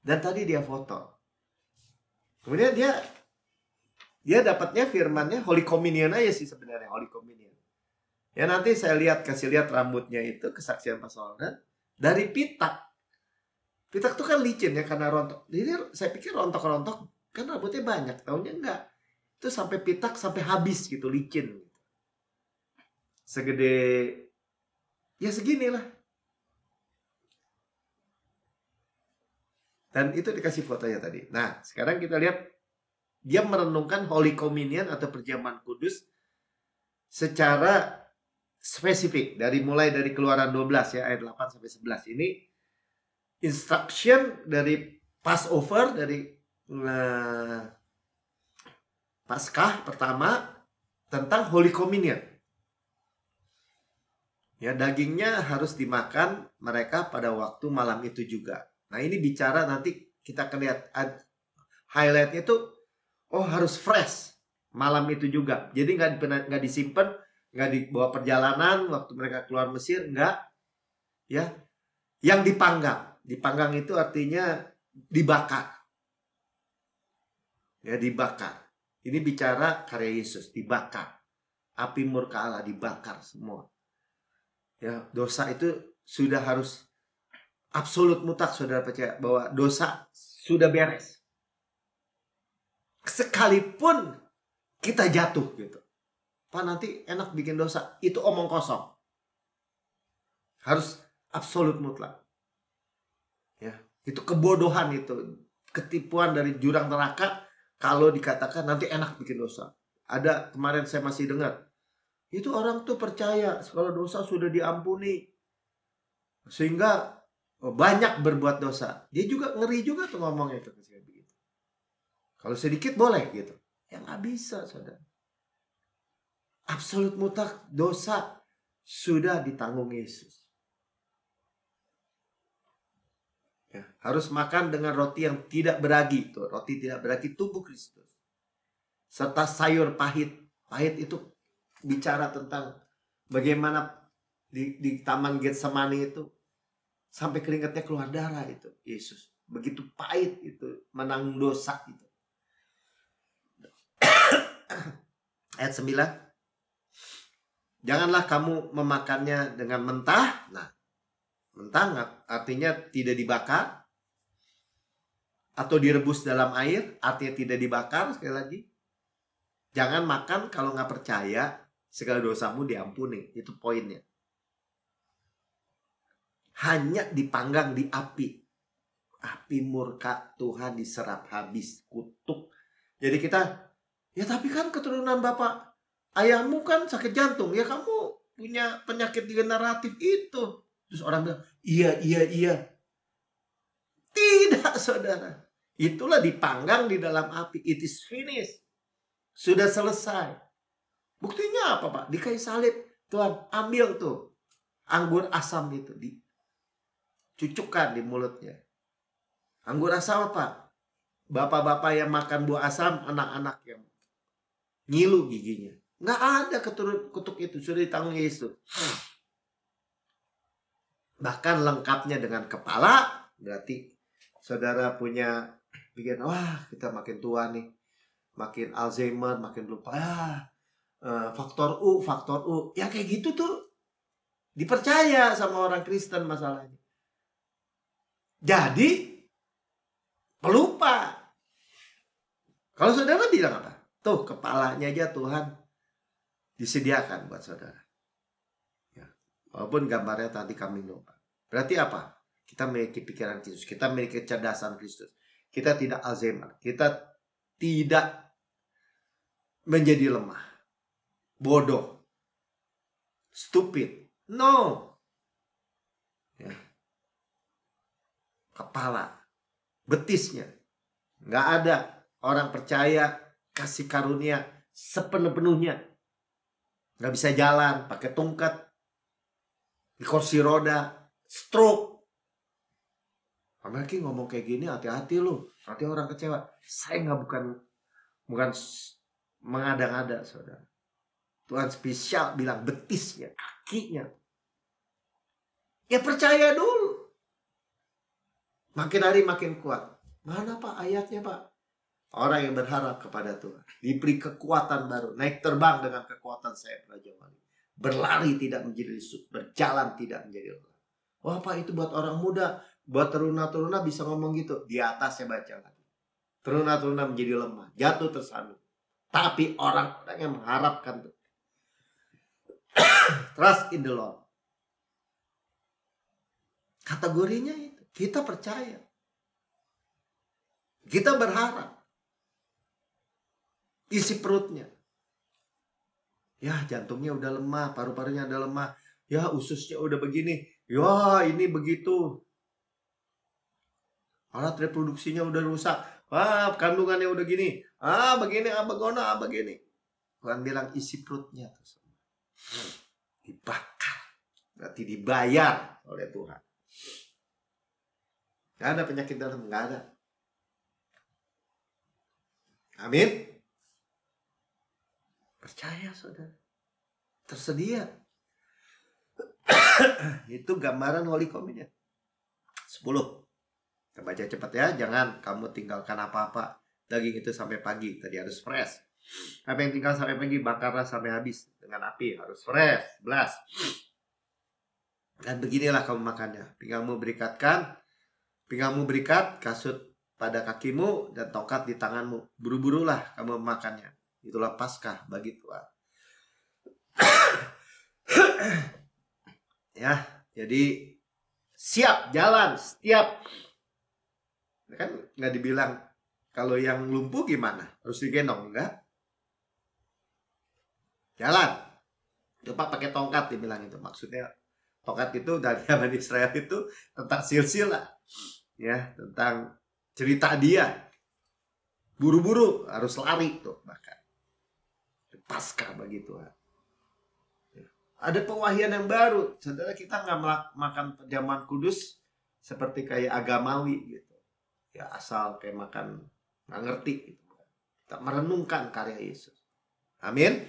Dan tadi dia foto. Kemudian dia dapatnya firmannya Holy Communion aja sih sebenarnya, Holy Communion. Ya nanti saya kasih lihat rambutnya itu kesaksian Pastor Lawrence dari pitak. Pitak tuh kan licin ya karena rontok. Jadi saya pikir rontok-rontok kan rambutnya banyak, taunya enggak. Itu sampai pitak sampai habis gitu, licin. Segede ya seginilah. Dan itu dikasih fotonya tadi. Nah, sekarang kita lihat dia merenungkan Holy Communion atau perjamuan kudus secara spesifik mulai dari Keluaran 12 ya ayat 8 sampai 11. Ini instruction dari Passover, dari Paskah pertama tentang Holy Communion. Ya, dagingnya harus dimakan mereka pada waktu malam itu juga. Nah, ini bicara nanti kita akan lihat highlightnya itu, oh harus fresh malam itu juga. Jadi nggak disimpan, nggak dibawa perjalanan waktu mereka keluar Mesir, nggak. Ya, yang dipanggang. Dipanggang itu artinya dibakar. Ya, dibakar. Ini bicara karya Yesus, dibakar. Api murka Allah dibakar semua. Ya, dosa itu sudah harus absolut mutlak, saudara percaya bahwa dosa sudah beres. Sekalipun kita jatuh gitu. Pak, nanti enak bikin dosa. Itu omong kosong. Harus absolut mutlak. Ya, itu kebodohan itu. Ketipuan dari jurang neraka kalau dikatakan nanti enak bikin dosa. Ada kemarin saya masih dengar. Itu orang tuh percaya kalau dosa sudah diampuni. Sehingga banyak berbuat dosa. Dia juga ngeri juga tuh ngomongnya itu. Kalau sedikit boleh gitu. Ya nggak bisa, saudara. Absolut mutlak dosa sudah ditanggung Yesus. Ya, harus makan dengan roti yang tidak beragi. Tuh, roti tidak beragi tubuh Kristus. Serta sayur pahit. Pahit itu bicara tentang bagaimana di Taman Getsemani itu sampai keringatnya keluar darah itu Yesus. Begitu pahit itu menanggung dosa itu. Ayat 9. Janganlah kamu memakannya dengan mentah. Nah, mentah artinya tidak dibakar atau direbus dalam air, artinya tidak dibakar. Sekali lagi, jangan makan kalau nggak percaya segala dosamu diampuni. Itu poinnya. Hanya dipanggang di api. Api murka Tuhan diserap habis, kutuk. Jadi kita, ya tapi kan keturunan bapak ayahmu kan sakit jantung. Ya kamu punya penyakit degeneratif itu. Terus orang bilang, iya. Tidak, saudara. Itulah dipanggang di dalam api. It is finished. Sudah selesai. Buktinya apa, Pak? Di kayu salib, Tuhan ambil tuh anggur asam itu, dicucukkan di mulutnya. Anggur asam apa? Bapak-bapak yang makan buah asam, anak-anak yang ngilu giginya. Nggak ada kutuk itu, sudah ditanggung Yesus. Bahkan lengkapnya dengan kepala, berarti saudara punya bikin, wah kita makin tua nih, makin Alzheimer, makin lupa, faktor U. Ya kayak gitu tuh dipercaya sama orang Kristen masalahnya. Jadi pelupa. Kalau saudara bilang apa? Tuh kepalanya aja Tuhan disediakan buat saudara. Ya. Walaupun gambarnya tadi kami lupa. Berarti apa? Kita memiliki pikiran Kristus. Kita memiliki kecerdasan Kristus. Kita tidak Alzheimer. Kita tidak menjadi lemah, bodoh, stupid. No. Ya. Kepala, betisnya. Nggak ada orang percaya kasih karunia sepenuh-penuhnya. Nggak bisa jalan, pakai tongkat, di kursi roda, stroke. Amerika ngomong kayak gini, hati-hati lu. Nanti orang kecewa. Saya bukan mengada-ngada, saudara. Tuhan spesial bilang betisnya, kakinya. Ya percaya dulu. Makin hari makin kuat. Mana Pak ayatnya, Pak? Orang yang berharap kepada Tuhan diberi kekuatan baru, naik terbang dengan kekuatan sayap Raja Wali, berlari tidak menjadi lesu, berjalan tidak menjadi lelah. Wah Pak, itu buat orang muda, buat teruna-teruna bisa ngomong gitu. Di atas saya baca lagi, teruna-teruna menjadi lemah, jatuh tersandung. Tapi orang-orang yang mengharapkan Tuhan, trust in the Lord, kategorinya itu kita percaya, kita berharap. Isi perutnya. Ya jantungnya udah lemah, paru-parunya udah lemah. Ya ususnya udah begini. Ya ini begitu. Alat reproduksinya udah rusak. Kandungannya udah gini. Begini, begini. Tuhan bilang isi perutnya dibakar. Berarti dibayar oleh Tuhan. Gak ada penyakit dalam, gak ada. Amin. Percaya saudara. Tersedia. Itu gambaran Holy Communion. 10. Kita baca cepat ya. Jangan kamu tinggalkan apa-apa. Daging itu sampai pagi. Tadi harus fresh. Apa yang tinggal sampai pagi, bakarlah sampai habis dengan api. Harus fresh. 11. Dan beginilah kamu makannya. Pinggangmu berikatkan. Pinggangmu berikat, kasut pada kakimu, dan tongkat di tanganmu. Buru-burulah kamu makannya. Itulah Paskah bagi Tuhan. Ya, jadi siap jalan setiap. Kan nggak dibilang kalau yang lumpuh gimana? Harus digendong, enggak? Jalan. Coba pakai tongkat dibilang itu. Maksudnya tongkat itu dari zaman Israel itu tentang silsilah. Ya, tentang cerita dia. Buru-buru harus lari tuh bahkan. Paskah bagi Tuhan. Ada pewahyuan yang baru. Saudara, kita nggak makan perjamuan kudus seperti kayak agamawi gitu. Ya asal kayak makan nggak ngerti gitu. Kita merenungkan karya Yesus. Amin.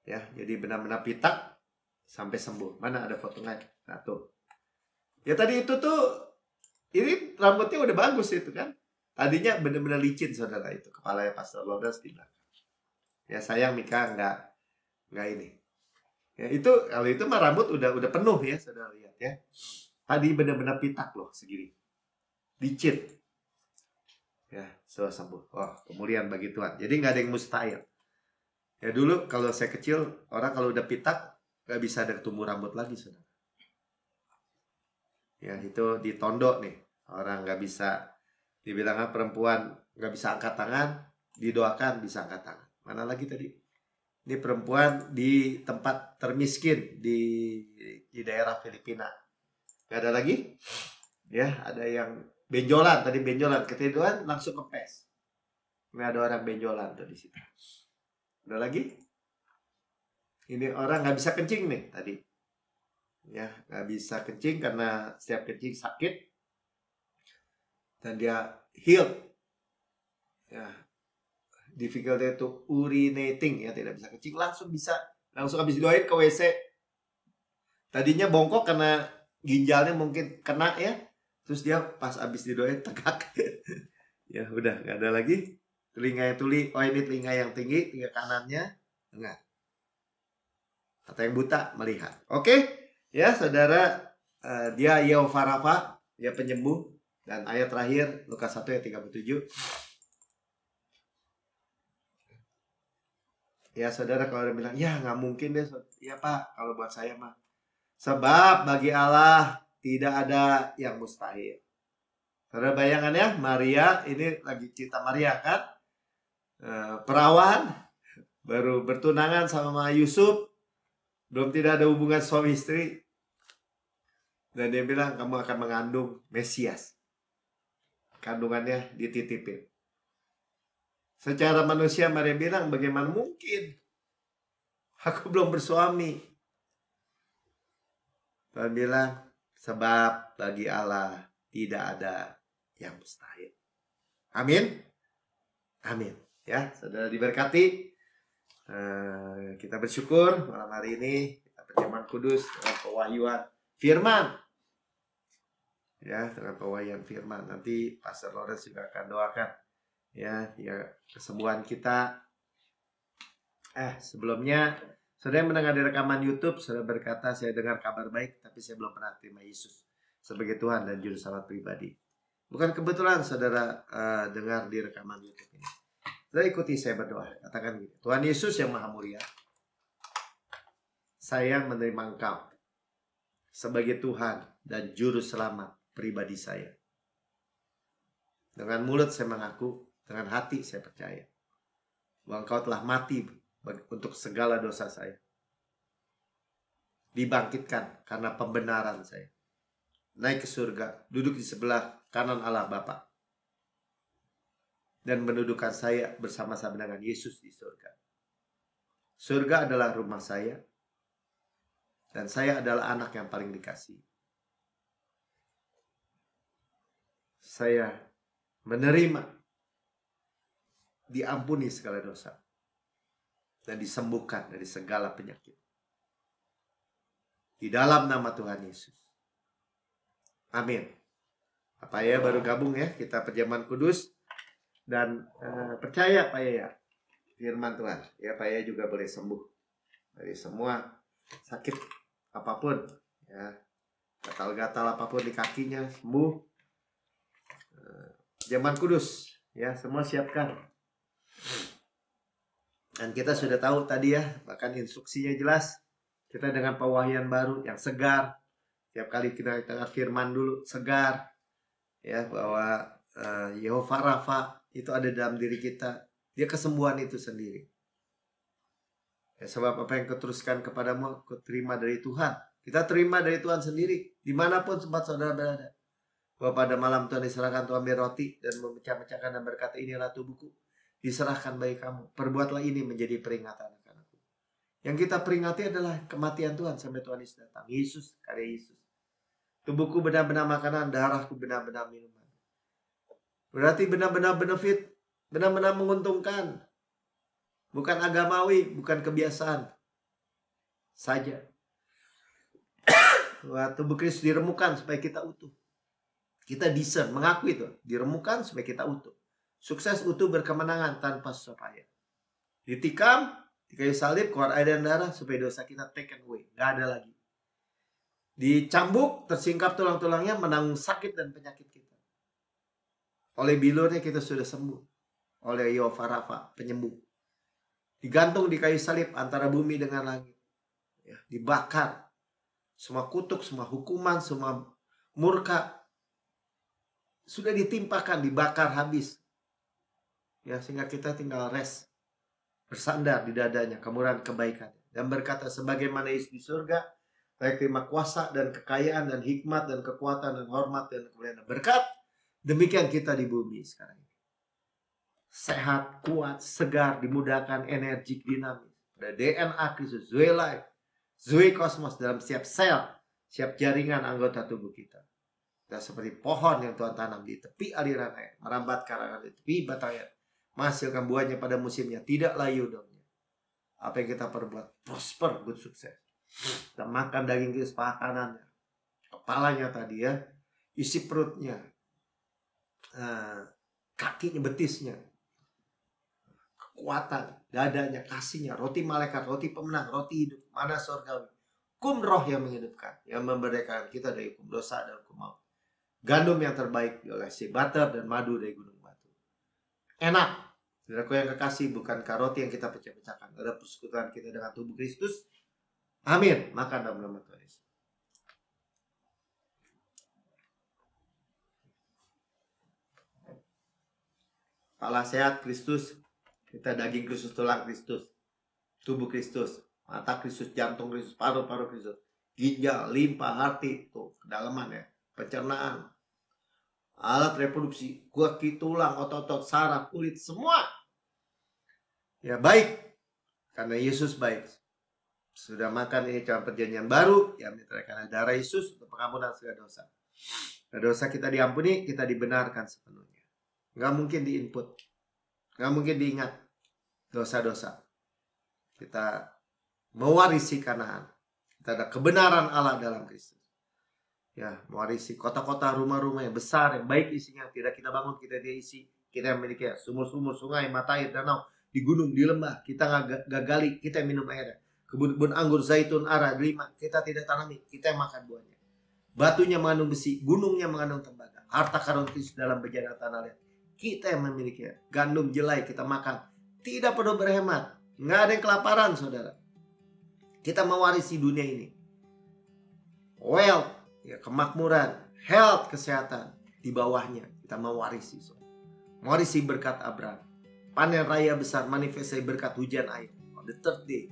Ya, jadi benar-benar pitak sampai sembuh. Mana ada fotonya? Nah, tuh. Ya tadi itu tuh, ini rambutnya udah bagus itu kan. Tadinya benar-benar licin saudara itu. Kepalanya Pastor Lodas di belakang. Ya sayang Mika nggak ini. Ya itu kalau itu mah rambut udah penuh ya saudara lihat ya. Tadi benar-benar pitak loh segini. Licin. Ya, sembuh. Wah, kemuliaan bagi Tuhan. Jadi nggak ada yang mustahil. Ya dulu kalau saya kecil, orang kalau udah pitak nggak bisa ada tumbuh rambut lagi saudara. Ya itu ditondok nih. Orang nggak bisa, dibilang perempuan nggak bisa angkat tangan, didoakan bisa angkat tangan. Mana lagi tadi? Ini perempuan di tempat termiskin di daerah Filipina. Gak ada lagi? Ya, ada yang benjolan. Tadi benjolan. Ketiduran langsung kempes. Ini ada orang benjolan tuh di situ. Ada lagi? Ini orang nggak bisa kencing nih tadi. Ya, nggak bisa kencing karena setiap kencing sakit. Dan dia healed. Ya, difficulty itu urinating ya, tidak bisa kencing, langsung habis doain ke WC. Tadinya bongkok karena ginjalnya mungkin kena ya, terus dia pas habis didoain tegak. Ya udah nggak ada lagi. Telinganya tuli, oh ini telinga yang tinggi, telinga kanannya enggak. Kata yang buta melihat. Oke ya saudara, dia Yehova Rafa, dia penyembuh. Dan ayat terakhir Lukas 1 ayat 37. Ya saudara, kalau ada bilang, ya nggak mungkin deh. Ya Pak, kalau buat saya mah. Sebab bagi Allah tidak ada yang mustahil. Saudara bayangan ya, Maria, ini lagi cerita Maria kan. Perawan, baru bertunangan sama Yusuf. Belum tidak ada hubungan suami istri. Dan dia bilang, kamu akan mengandung Mesias. Kandungannya dititipin. Secara manusia Maria bilang, bagaimana mungkin? Aku belum bersuami. Tuhan bilang, sebab bagi Allah tidak ada yang mustahil. Amin. Amin. Ya, saudara diberkati. Kita bersyukur malam hari ini kita perjamuan kudus dengan pewahyuan firman. Ya, dengan pewahyuan firman. Nanti Pastor Lawrence juga akan doakan. Ya kesembuhan kita. Sebelumnya saudara yang mendengar di rekaman YouTube, saudara berkata saya dengar kabar baik, tapi saya belum pernah terima Yesus sebagai Tuhan dan Juru Selamat pribadi. Bukan kebetulan saudara dengar di rekaman YouTube ini. Saudara ikuti saya berdoa. Katakan gini, Tuhan Yesus yang Maha Mulia, saya menerima Engkau sebagai Tuhan dan Juru Selamat pribadi saya. Dengan mulut saya mengaku, dengan hati saya percaya bahwa Engkau telah mati untuk segala dosa saya. Dibangkitkan karena pembenaran saya. Naik ke surga, duduk di sebelah kanan Allah Bapa. Dan mendudukan saya bersama-sama dengan Yesus di surga. Surga adalah rumah saya. Dan saya adalah anak yang paling dikasihi. Saya menerima diampuni segala dosa dan disembuhkan dari segala penyakit. Di dalam nama Tuhan Yesus. Amin. Pak Yaya baru gabung ya, kita perjamuan kudus. Dan percaya Pak Yaya, firman Tuhan. Ya, Pak Yaya juga boleh sembuh dari semua sakit apapun. Ya, gatal-gatal apapun di kakinya, sembuh. Perjamuan kudus. Ya, semua siapkan. Dan kita sudah tahu tadi ya, bahkan instruksinya jelas. Kita dengan pewahyuan baru yang segar. Tiap kali kita dengar firman dulu, segar. Ya, bahwa Yehova Rafa itu ada dalam diri kita. Dia kesembuhan itu sendiri. Ya, sebab apa yang kau teruskan kepadamu, kau terima dari Tuhan. Kita terima dari Tuhan sendiri. Dimanapun tempat saudara berada. Bahwa pada malam Tuhan diserahkan, Tuhan ambil roti dan memecah-mecahkan dan berkata, inilah tubuhku. Diserahkan bagi kamu. Perbuatlah ini menjadi peringatan. Yang kita peringati adalah kematian Tuhan sampai Tuhan Yesus datang. Yesus, karya Yesus. Tubuhku benar-benar makanan, darahku benar-benar minuman. Berarti benar-benar benefit, benar-benar menguntungkan. Bukan agamawi, bukan kebiasaan saja. Wah, tubuh Kristus diremukan supaya kita utuh. Kita discern, mengakui itu. Diremukan supaya kita utuh. Sukses utuh berkemenangan tanpa susah payah. Ditikam, di kayu salib, keluar air dan darah supaya dosa kita taken away. Gak ada lagi. Dicambuk, tersingkap tulang-tulangnya, menanggung sakit dan penyakit kita. Oleh bilurnya kita sudah sembuh. Oleh Yehova Rafa, penyembuh. Digantung di kayu salib antara bumi dengan langit. Ya, dibakar. Semua kutuk, semua hukuman, semua murka sudah ditimpakan, dibakar habis. Ya, sehingga kita tinggal rest. Bersandar di dadanya kemurahan kebaikan. Dan berkata, sebagaimana Yesus di surga, baik terima kuasa dan kekayaan dan hikmat dan kekuatan dan hormat dan kemuliaan berkat. Demikian kita di bumi sekarang ini. Sehat, kuat, segar, dimudahkan, energik, dinamis. Ada DNA Kristus, Zoe Life, Zoe Kosmos dalam setiap sel, setiap jaringan anggota tubuh kita. Kita seperti pohon yang Tuhan tanam di tepi aliran air, merambat karangan di tepi batang air, menghasilkan buahnya pada musimnya, tidak layu daunnya. Apa yang kita perbuat, prosper, good sukses. Kita makan daging Kristus, paha kanannya, kepalanya tadi ya, isi perutnya, kakinya, betisnya, kekuatan, dadanya, kasihnya, roti malaikat, roti pemenang, roti hidup, mana surgawi, hukum roh yang menghidupkan, yang memerdekakan kita dari hukum dosa dan hukum maut. Gandum yang terbaik diolesi butter dan madu dari gunung batu. Enak. Saudaraku yang kekasih, bukankah roti yang kita pecah-pecahkan adalah persekutuan kita dengan tubuh Kristus? Amin. Makan dalam nama Tuhan Yesus. Kepala sehat Kristus, kita daging Kristus, tulang Kristus, tubuh Kristus, mata Kristus, jantung Kristus, paru-paru Kristus, ginjal, limpa, hati, tuh kedalaman ya, pencernaan, alat reproduksi, kaki, tulang, otot-otot, saraf, kulit, semua ya baik, karena Yesus baik. Sudah makan ini dalam perjanjian baru yang diterangkan darah Yesus untuk pengampunan segala dosa. Dosa kita diampuni, kita dibenarkan sepenuhnya. Nggak mungkin diinput, nggak mungkin diingat dosa-dosa. Kita mewarisi Kanaan. Kita ada kebenaran Allah dalam Kristus. Ya, mewarisi kota-kota, rumah-rumah yang besar, yang baik isinya. Tidak kita bangun, kita dia isi. Kita yang memiliki sumur-sumur, sungai, mata air, danau, di gunung, di lembah. Kita nggak gali, kita yang minum airnya. Kebun-kebun anggur, zaitun, ara, delima, kita tidak tanami, kita yang makan buahnya. Batunya mengandung besi, gunungnya mengandung tembaga. Harta karun Kristus dalam bejana tanah liat. Kita yang memiliki gandum, jelai, kita makan. Tidak perlu berhemat. Nggak ada yang kelaparan, saudara. Kita mewarisi dunia ini. Wealth, ya, kemakmuran, health, kesehatan. Di bawahnya kita mewarisi. Mewarisi berkat Abraham. Panen raya besar, manifestasi berkat hujan air. On the third day.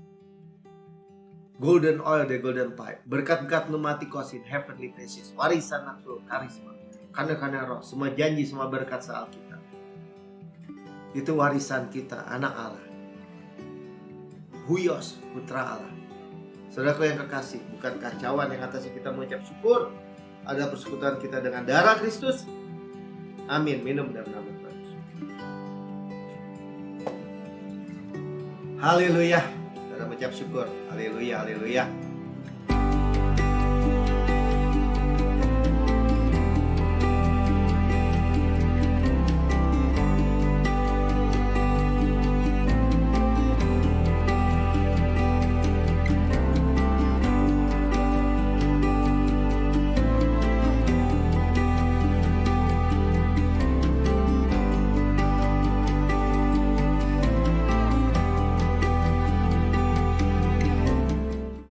Golden oil, the golden pipe. Berkat-berkat pneumatikosin, heavenly places. Warisan nafsu, karisma. Karena roh, semua janji, semua berkat soal kita. Itu warisan kita, anak Allah. Huios, putra Allah. Saudaraku yang kekasih, bukan kacauan yang atasnya kita mengucap syukur. Ada persekutuan kita dengan darah Kristus. Amin. Minum dalam nama Tuhan Yesus. Haleluya. Saudara mengucap syukur. Haleluya, haleluya.